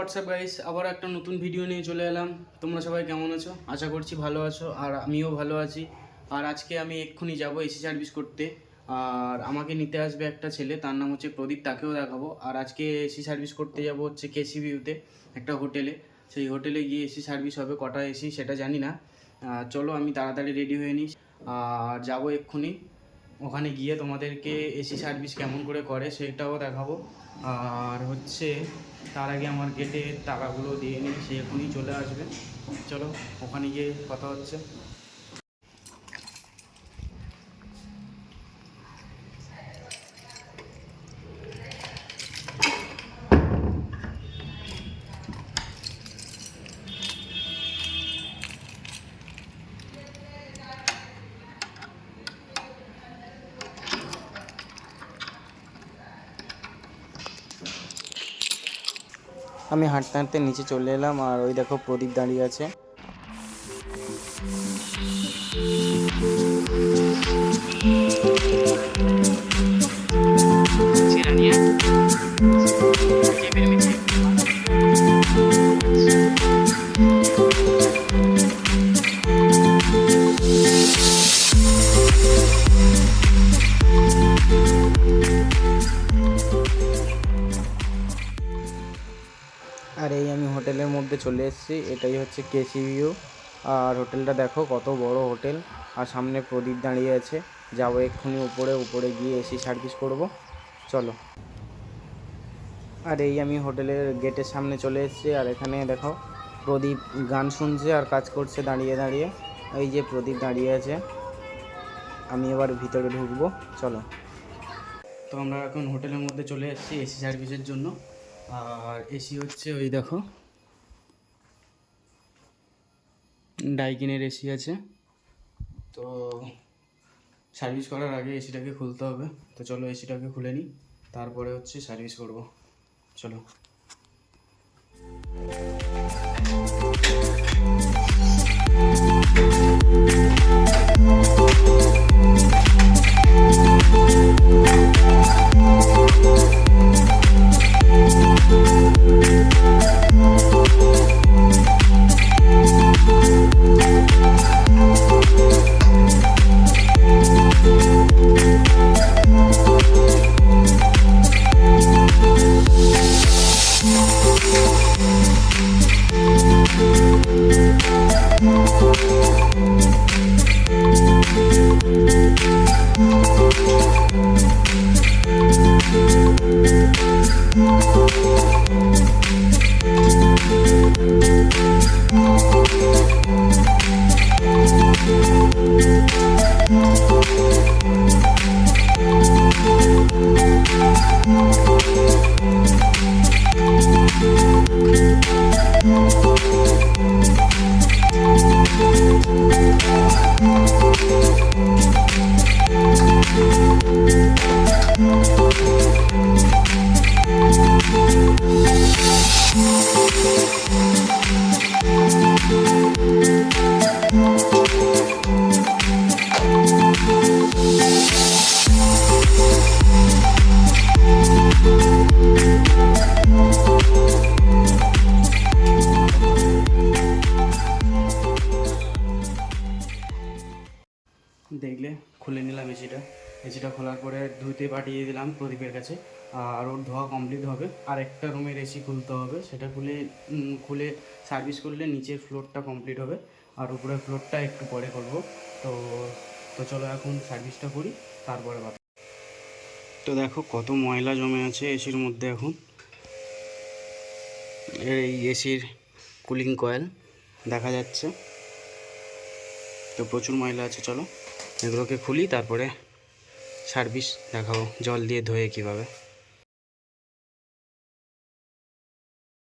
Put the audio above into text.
WhatsApp guys, আবার একটা নতুন ভিডিও নিয়ে চলে এলাম। তোমরা সবাই কেমন আছো? আশা করছি ভালো আছো, আর আমিও ভালো আছি। আর আজকে আমি এক্ষুনি যাব এসি সার্ভিস করতে। আর আমাকে নিতে আসবে একটা ছেলে, তার নাম হচ্ছে প্রদীপ, তাকেও দেখাবো। আর আজকে এসি সার্ভিস করতে যাব হচ্ছে কেসিবিউতে, একটা হোটেলে। সেই হোটেলে গিয়ে এসি সার্ভিস হবে, কটা এসি সেটা জানি না। চলো আমি তাড়াতাড়ি রেডি হয়ে নিই আর যাবো এক্ষুনি। ওখানে গিয়ে তোমাদেরকে এসি সার্ভিস কেমন করে করে সেটাও দেখাবো। আর হচ্ছে তার আগে আমার গেটে টাকাগুলো দিয়ে নিই, সে এখনই চলে আসবে। চলো ওখানে গিয়ে কথা হচ্ছে। আমি হাঁটতে হাঁটতে নিচে চলে এলাম, আর ওই দেখো প্রদীপ দাঁড়িয়ে আছে। আর এই আমি হোটেলের মধ্যে চলে এসেছি, এটাই হচ্ছে কেসিবিউ। আর হোটেলটা দেখো কত বড় হোটেল, আর সামনে প্রদীপ দাঁড়িয়ে আছে। যাবো এক্ষুনি উপরে গিয়ে এসি সার্ভিস করব, চলো। আর এই আমি হোটেলের গেটের সামনে চলে এসেছি, আর এখানে দেখো প্রদীপ গান শুনছে আর কাজ করছে দাঁড়িয়ে দাঁড়িয়ে। এই যে প্রদীপ দাঁড়িয়ে আছে, আমি এবার ভিতরে ঢুকবো, চলো। তো আমরা এখন হোটেলের মধ্যে চলে এসেছি এসি সার্ভিসের জন্য। আর এসি হচ্ছে ওই দেখো ডাইকিনের এসি আছে। তো সার্ভিস করার আগে এসিটাকে খুলতে হবে, তো চলো এসিটাকে খুলে নিই, তারপরে হচ্ছে সার্ভিস করব, চলো। দেখলে খুলে নিলাম এসিটা খোলার পরে ধুতে পাঠিয়ে দিলাম প্রদীপের কাছে। আর ওর ধোয়া কমপ্লিট হবে, আর একটা রুমের এসি খুলতে হবে, সেটা খুলে সার্ভিস করলে নিচের ফ্লোরটা কমপ্লিট হবে, আর উপরের ফ্লোরটা একটু পরে করব। তো তো চলো এখন সার্ভিসটা করি, তারপরে কথা। তো দেখো কত ময়লা জমে আছে এসির মধ্যে এখন। এই এসির কুলিং কয়েল দেখা যাচ্ছে, তো প্রচুর ময়লা আছে। চলো এগুলোকে খুলি, তারপরে সার্ভিস দেখাবো জল দিয়ে ধুয়ে কীভাবে।